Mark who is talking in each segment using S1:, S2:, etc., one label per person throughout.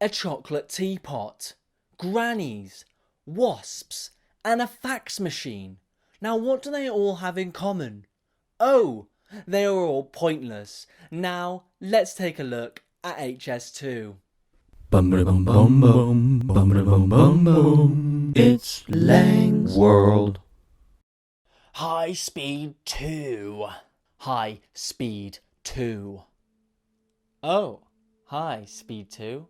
S1: a chocolate teapot, grannies, wasps, and a fax machine. Now what do they all have in common? Oh, they are all pointless. Now let's take a look at HS2.
S2: Bum bum bum bum bum bum bum bum. It's Lang's World.
S1: High Speed 2. High Speed 2. Oh, High Speed 2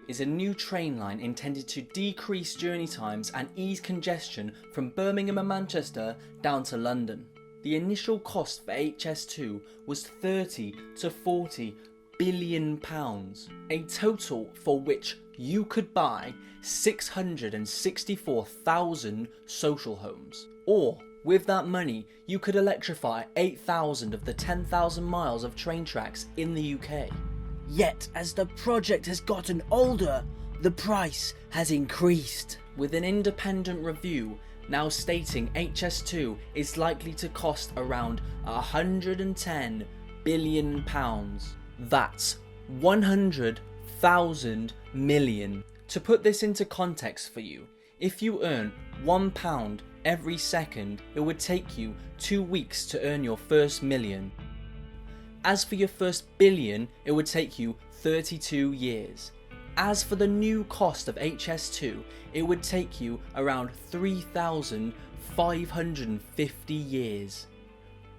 S1: is a new train line intended to decrease journey times and ease congestion from Birmingham and Manchester down to London. The initial cost for HS2 was 30 to 40 billion pounds, a total for which you could buy 664,000 social homes. Or, with that money, you could electrify 8,000 of the 10,000 miles of train tracks in the UK. Yet, as the project has gotten older, the price has increased, with an independent review now stating HS2 is likely to cost around 110 billion pounds. That's 100,000 million. To put this into context for you, if you earn £1 every second, it would take you 2 weeks to earn your first million. As for your first billion, it would take you 32 years. As for the new cost of HS2, it would take you around 3,550 years.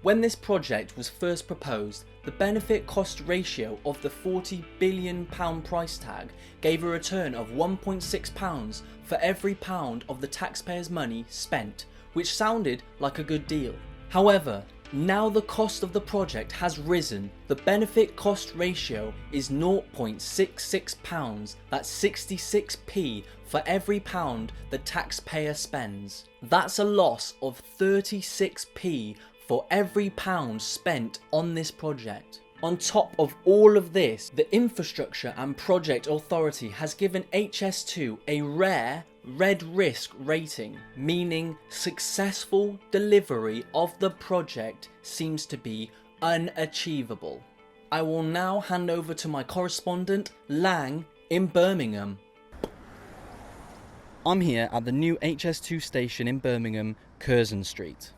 S1: When this project was first proposed, the benefit cost ratio of the £40 billion price tag gave a return of £1.6 for every pound of the taxpayers' money spent, which sounded like a good deal. However, now the cost of the project has risen. The benefit cost ratio is £0.66, that's 66p for every pound the taxpayer spends. That's a loss of 36p for every pound spent on this project. On top of all of this, the Infrastructure and Project Authority has given HS2 a rare red risk rating, meaning successful delivery of the project seems to be unachievable. I will now hand over to my correspondent Lang in Birmingham. I'm here at the new HS2 station in Birmingham, Curzon Street.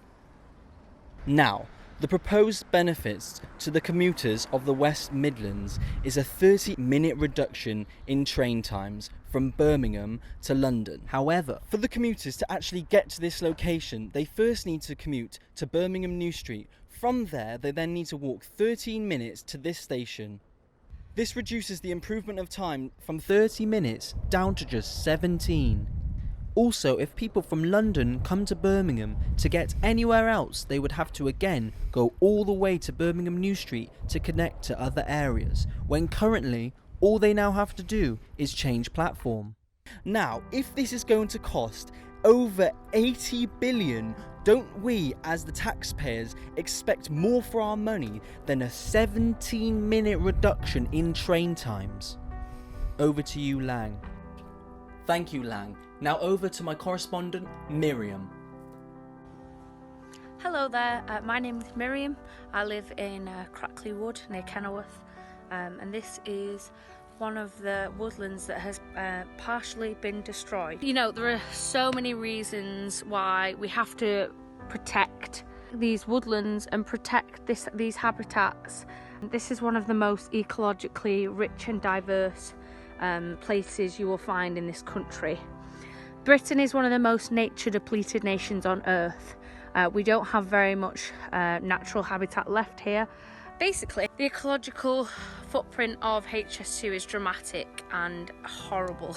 S1: Now, the proposed benefits to the commuters of the West Midlands is a 30-minute reduction in train times from Birmingham to London. However, for the commuters to actually get to this location, they first need to commute to Birmingham New Street. From there, they then need to walk 13 minutes to this station. This reduces the improvement of time from 30 minutes down to just 17. Also, if people from London come to Birmingham to get anywhere else, they would have to again go all the way to Birmingham New Street to connect to other areas, when currently all they now have to do is change platform. Now, if this is going to cost over 80 billion, don't we as the taxpayers expect more for our money than a 17-minute reduction in train times? Over to you, Lang. Thank you, Lang. Now over to my correspondent, Miriam.
S3: Hello there, my name is Miriam. I live in Crackley Wood near Kenilworth, and this is one of the woodlands that has partially been destroyed. You know, there are so many reasons why we have to protect these woodlands and protect these habitats. This is one of the most ecologically rich and diverse places you will find in this country. Britain is one of the most nature depleted nations on earth. We don't have very much natural habitat left here. Basically, the ecological footprint of HS2 is dramatic and horrible.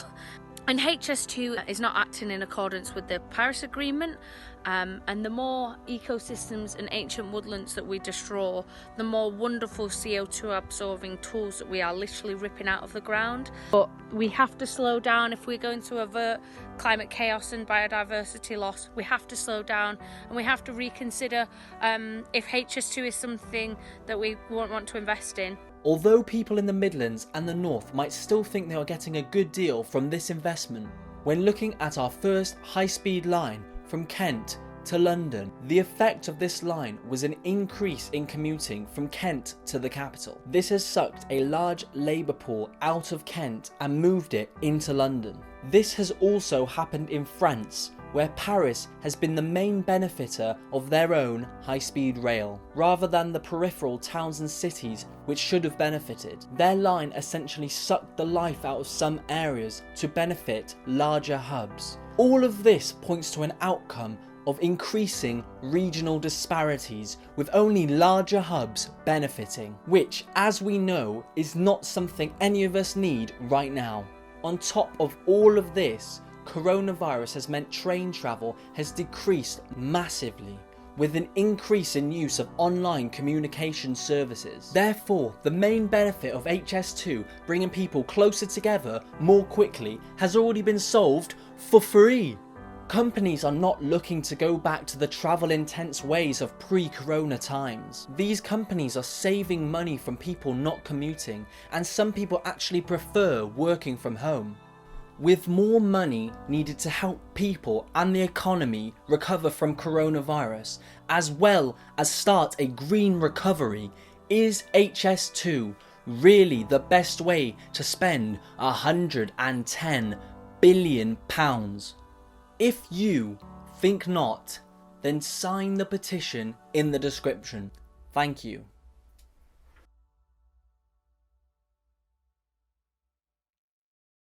S3: And HS2 is not acting in accordance with the Paris Agreement, and the more ecosystems and ancient woodlands that we destroy, the more wonderful CO2 absorbing tools that we are literally ripping out of the ground. But we have to slow down if we're going to avert climate chaos and biodiversity loss. We have to slow down, and we have to reconsider if HS2 is something that we won't want to invest in.
S1: Although people in the Midlands and the North might still think they are getting a good deal from this investment, when looking at our first high-speed line from Kent to London. The effect of this line was an increase in commuting from Kent to the capital. This has sucked a large labour pool out of Kent and moved it into London. This has also happened in France, where Paris has been the main benefiter of their own high-speed rail, rather than the peripheral towns and cities which should have benefited. Their line essentially sucked the life out of some areas to benefit larger hubs. All of this points to an outcome of increasing regional disparities, with only larger hubs benefiting, which, as we know, is not something any of us need right now. On top of all of this, coronavirus has meant train travel has decreased massively, with an increase in use of online communication services. Therefore, the main benefit of HS2 bringing people closer together more quickly has already been solved for free. Companies are not looking to go back to the travel-intense ways of pre-corona times. These companies are saving money from people not commuting, and some people actually prefer working from home. With more money needed to help people and the economy recover from coronavirus, as well as start a green recovery, is HS2 really the best way to spend £110 billion? If you think not, then sign the petition in the description. Thank you.